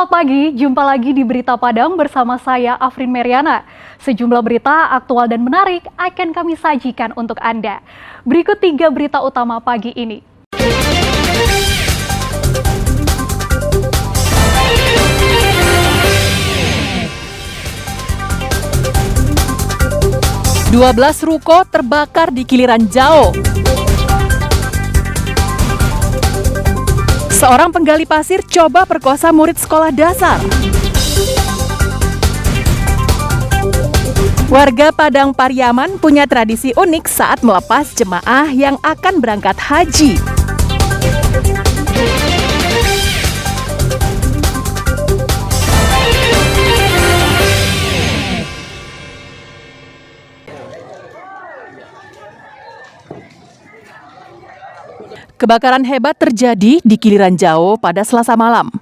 Selamat pagi, jumpa lagi di Berita Padang bersama saya Afrin Meriana. Sejumlah berita aktual dan menarik akan kami sajikan untuk Anda. Berikut 3 berita utama pagi ini. "12 ruko terbakar di Kiliran Jao. Seorang penggali pasir coba perkosa murid sekolah dasar. Warga Padang Pariaman punya tradisi unik saat melepas jemaah yang akan berangkat haji. Kebakaran hebat terjadi di Kiliran Jao pada Selasa malam.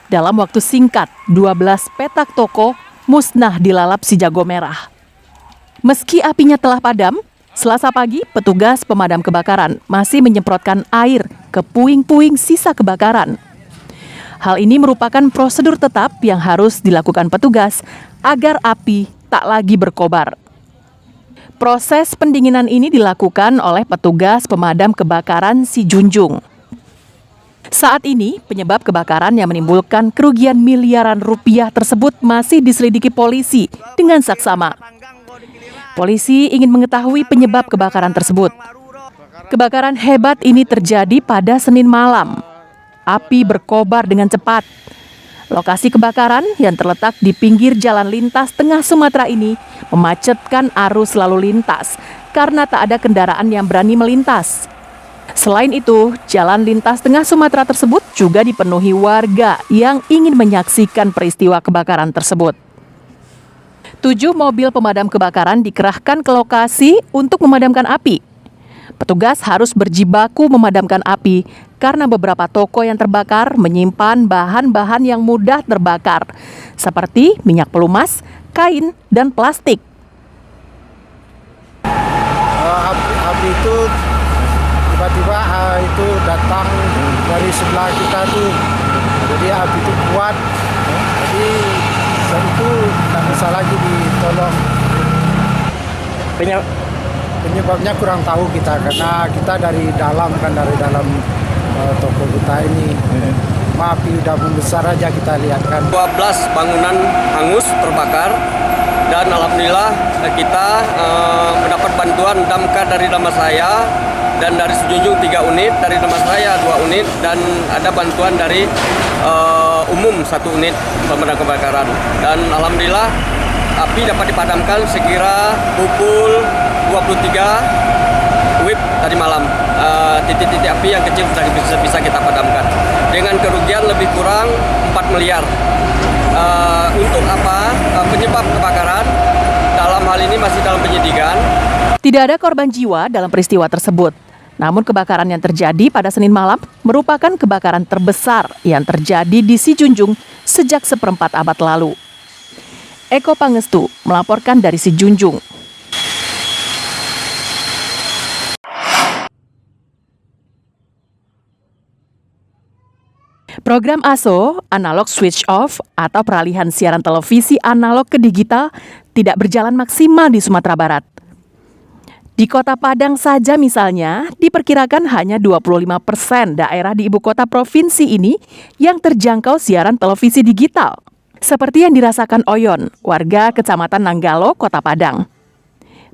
Dalam waktu singkat, 12 petak toko musnah dilalap si jago merah. Meski apinya telah padam, Selasa pagi petugas pemadam kebakaran masih menyemprotkan air ke puing-puing sisa kebakaran. Hal ini merupakan prosedur tetap yang harus dilakukan petugas agar api tak lagi berkobar. Proses pendinginan ini dilakukan oleh petugas pemadam kebakaran Si Junjung. Saat ini, penyebab kebakaran yang menimbulkan kerugian miliaran rupiah tersebut masih diselidiki polisi dengan saksama. Polisi ingin mengetahui penyebab kebakaran tersebut. Kebakaran hebat ini terjadi pada Senin malam. Api berkobar dengan cepat. Lokasi kebakaran yang terletak di pinggir jalan lintas tengah Sumatera ini memacetkan arus lalu lintas karena tak ada kendaraan yang berani melintas. Selain itu, jalan lintas tengah Sumatera tersebut juga dipenuhi warga yang ingin menyaksikan peristiwa kebakaran tersebut. 7 mobil pemadam kebakaran dikerahkan ke lokasi untuk memadamkan api. Petugas harus berjibaku memadamkan api karena beberapa toko yang terbakar menyimpan bahan-bahan yang mudah terbakar, seperti minyak pelumas, kain, dan plastik. Api itu tiba-tiba itu datang dari sebelah kita tuh, jadi api itu kuat, jadi saat itu tak bisa lagi ditolong. Penyebabnya kurang tahu kita, karena kita dari dalam toko kita ini. Api udah membesar aja kita lihat kan. 12 bangunan hangus terbakar dan alhamdulillah kita mendapat bantuan damkar dari Damansraya dan dari Sejunjung 3 unit, dari Damansraya 2 unit, dan ada bantuan dari umum 1 unit pemadam kebakaran. Dan alhamdulillah api dapat dipadamkan sekira pukul 23 WIB tadi malam. Titik-titik api yang kecil sudah bisa kita padamkan dengan kerugian lebih kurang 4 miliar. Untuk apa penyebab kebakaran dalam hal ini masih dalam penyidikan. Tidak ada korban jiwa dalam peristiwa tersebut. Namun kebakaran yang terjadi pada Senin malam merupakan kebakaran terbesar yang terjadi di Si Junjung sejak seperempat abad lalu. Eko Pangestu melaporkan dari Si Junjung. Program ASO, Analog Switch Off, atau peralihan siaran televisi analog ke digital, tidak berjalan maksimal di Sumatera Barat. Di Kota Padang saja misalnya, diperkirakan hanya 25% daerah di ibu kota provinsi ini yang terjangkau siaran televisi digital. Seperti yang dirasakan Oyon, warga Kecamatan Nanggalo, Kota Padang.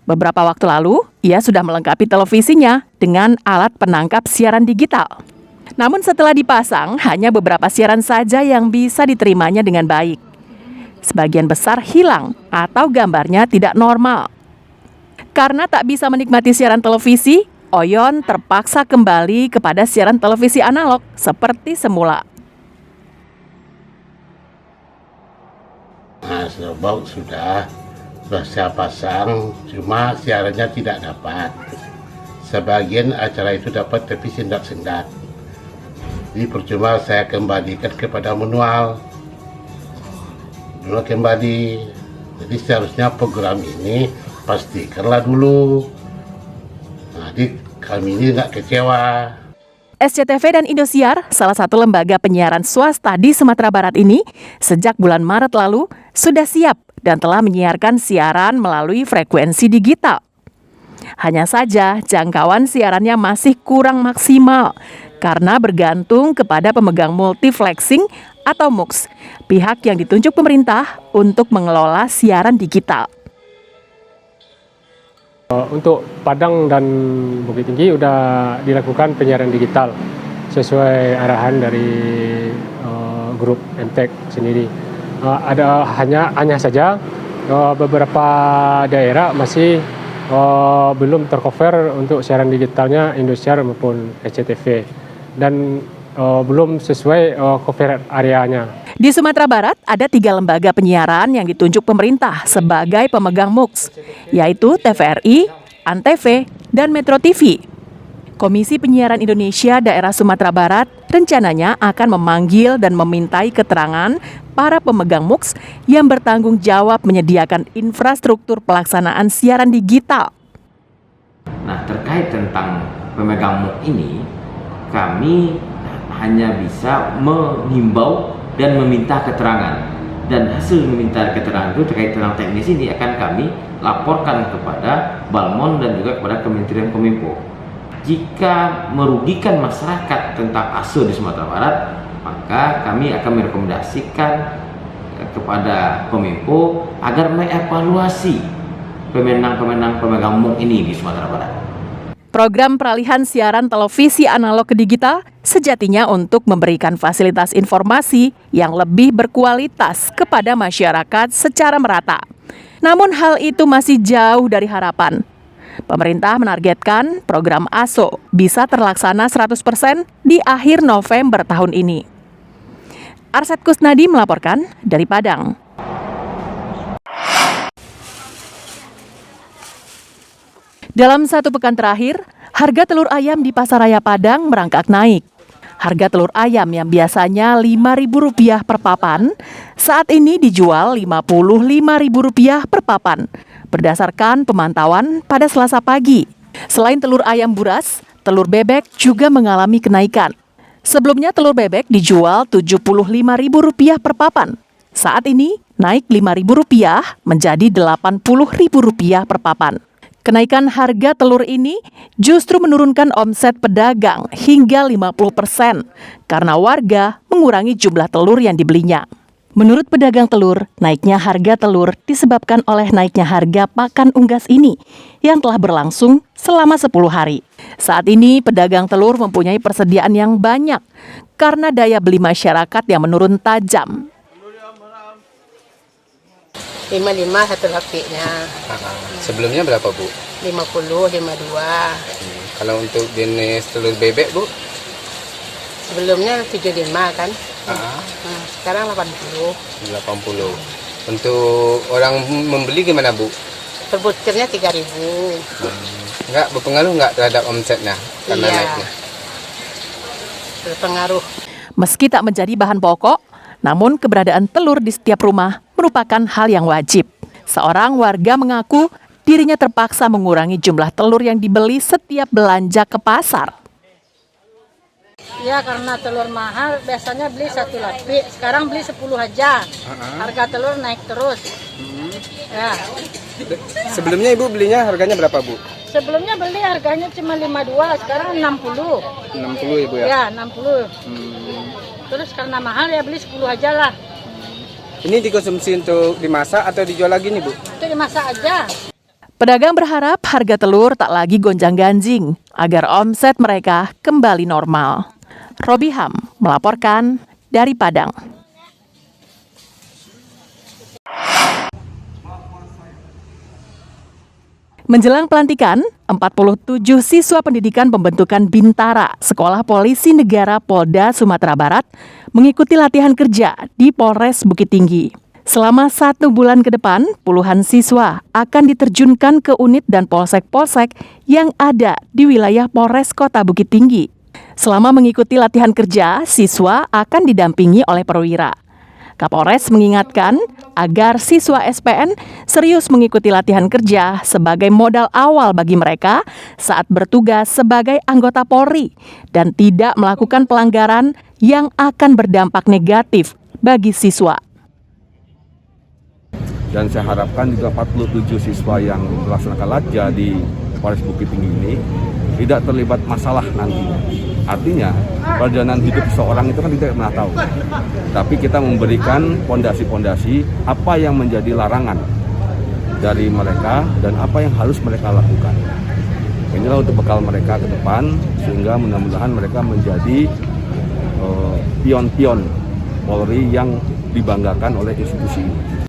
Beberapa waktu lalu, ia sudah melengkapi televisinya dengan alat penangkap siaran digital. Namun setelah dipasang, hanya beberapa siaran saja yang bisa diterimanya dengan baik. Sebagian besar hilang atau gambarnya tidak normal. Karena tak bisa menikmati siaran televisi, Oyon terpaksa kembali kepada siaran televisi analog seperti semula. Box sudah saya pasang, cuma siarannya tidak dapat. Sebagian acara itu dapat tapi sendat-sendat. Jadi percuma saya kembalikan kepada manual kembali. Jadi seharusnya program ini pastikanlah dulu. Jadi kami ini nggak kecewa. SCTV dan Indosiar, salah satu lembaga penyiaran swasta di Sumatera Barat ini, sejak bulan Maret lalu sudah siap dan telah menyiarkan siaran melalui frekuensi digital. Hanya saja jangkauan siarannya masih kurang maksimal karena bergantung kepada pemegang multiflexing atau MUX, pihak yang ditunjuk pemerintah untuk mengelola siaran digital. Untuk Padang dan Bukit Tinggi sudah dilakukan penyiaran digital sesuai arahan dari grup MTEK sendiri. Hanya saja beberapa daerah masih belum tercover untuk siaran digitalnya Indosiar maupun SCTV dan belum sesuai cover areanya. Di Sumatera Barat ada 3 lembaga penyiaran yang ditunjuk pemerintah sebagai pemegang MUX, yaitu TVRI, Antv, dan Metro TV. Komisi Penyiaran Indonesia Daerah Sumatera Barat rencananya akan memanggil dan memintai keterangan para pemegang MUX yang bertanggung jawab menyediakan infrastruktur pelaksanaan siaran digital. Nah, terkait tentang pemegang MUX ini, kami hanya bisa menghimbau dan meminta keterangan, dan hasil meminta keterangan itu terkait tentang teknis ini akan kami laporkan kepada Balmon dan juga kepada Kementerian Kominfo. Jika merugikan masyarakat tentang ASO di Sumatera Barat, maka kami akan merekomendasikan kepada Kominfo agar mengevaluasi pemenang-pemenang pemegang MUX ini di Sumatera Barat. Program peralihan siaran televisi analog ke digital sejatinya untuk memberikan fasilitas informasi yang lebih berkualitas kepada masyarakat secara merata. Namun hal itu masih jauh dari harapan. Pemerintah menargetkan program ASO bisa terlaksana 100% di akhir November tahun ini. Arsyad Kusnadi melaporkan dari Padang. Dalam 1 pekan terakhir, harga telur ayam di Pasaraya Padang merangkak naik. Harga telur ayam yang biasanya Rp5.000 per papan, saat ini dijual Rp55.000 per papan, berdasarkan pemantauan pada Selasa pagi. Selain telur ayam buras, telur bebek juga mengalami kenaikan. Sebelumnya telur bebek dijual Rp75.000 per papan. Saat ini naik Rp5.000 menjadi Rp80.000 per papan. Kenaikan harga telur ini justru menurunkan omset pedagang hingga 50% karena warga mengurangi jumlah telur yang dibelinya. Menurut pedagang telur, naiknya harga telur disebabkan oleh naiknya harga pakan unggas ini yang telah berlangsung selama 10 hari. Saat ini pedagang telur mempunyai persediaan yang banyak karena daya beli masyarakat yang menurun tajam. 55 satu lapinya. Sebelumnya berapa, Bu? 50, 52. Kalau untuk jenis telur bebek, Bu? Sebelumnya 75 kan. Nah, sekarang 80. 80. Untuk orang membeli gimana, Bu? Per butirnya 3.000. Enggak berpengaruh enggak terhadap omsetnya karena naiknya? Berpengaruh. Meski tak menjadi bahan pokok, namun keberadaan telur di setiap rumah merupakan hal yang wajib. Seorang warga mengaku dirinya terpaksa mengurangi jumlah telur yang dibeli setiap belanja ke pasar. Ya, karena telur mahal biasanya beli 1 lapis, sekarang beli 10 aja. Harga telur naik terus. Ya. Sebelumnya Ibu belinya harganya berapa, Bu? Sebelumnya beli harganya cuma 52, sekarang 60. 60 Ibu ya? Ya, 60. Terus karena mahal ya beli 10 aja lah. Ini dikonsumsi untuk dimasak atau dijual lagi nih, Bu? Itu dimasak aja. Pedagang berharap harga telur tak lagi gonjang-ganjing agar omset mereka kembali normal. Robi Ham melaporkan dari Padang. Menjelang pelantikan, 47 siswa pendidikan pembentukan Bintara, Sekolah Polisi Negara Polda Sumatera Barat, mengikuti latihan kerja di Polres Bukit Tinggi. Selama 1 bulan ke depan, puluhan siswa akan diterjunkan ke unit dan polsek-polsek yang ada di wilayah Polres Kota Bukit Tinggi. Selama mengikuti latihan kerja, siswa akan didampingi oleh perwira. Kapolres mengingatkan agar siswa SPN serius mengikuti latihan kerja sebagai modal awal bagi mereka saat bertugas sebagai anggota Polri dan tidak melakukan pelanggaran yang akan berdampak negatif bagi siswa. Dan saya harapkan juga 47 siswa yang melaksanakan latja di Polres Bukit Tinggi ini tidak terlibat masalah nantinya. Artinya, perjalanan hidup seorang itu kan tidak pernah tahu. Tapi kita memberikan pondasi-pondasi apa yang menjadi larangan dari mereka dan apa yang harus mereka lakukan. Inilah untuk bekal mereka ke depan, sehingga mudah-mudahan mereka menjadi pion-pion Polri yang dibanggakan oleh institusi ini.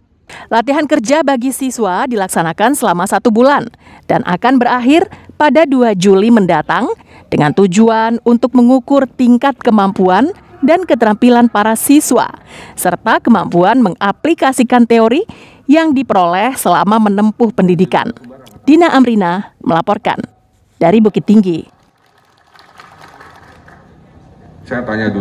Latihan kerja bagi siswa dilaksanakan selama 1 bulan dan akan berakhir pada 2 Juli mendatang dengan tujuan untuk mengukur tingkat kemampuan dan keterampilan para siswa, serta kemampuan mengaplikasikan teori yang diperoleh selama menempuh pendidikan. Dina Amrina melaporkan dari Bukit Tinggi. Saya tanya dulu.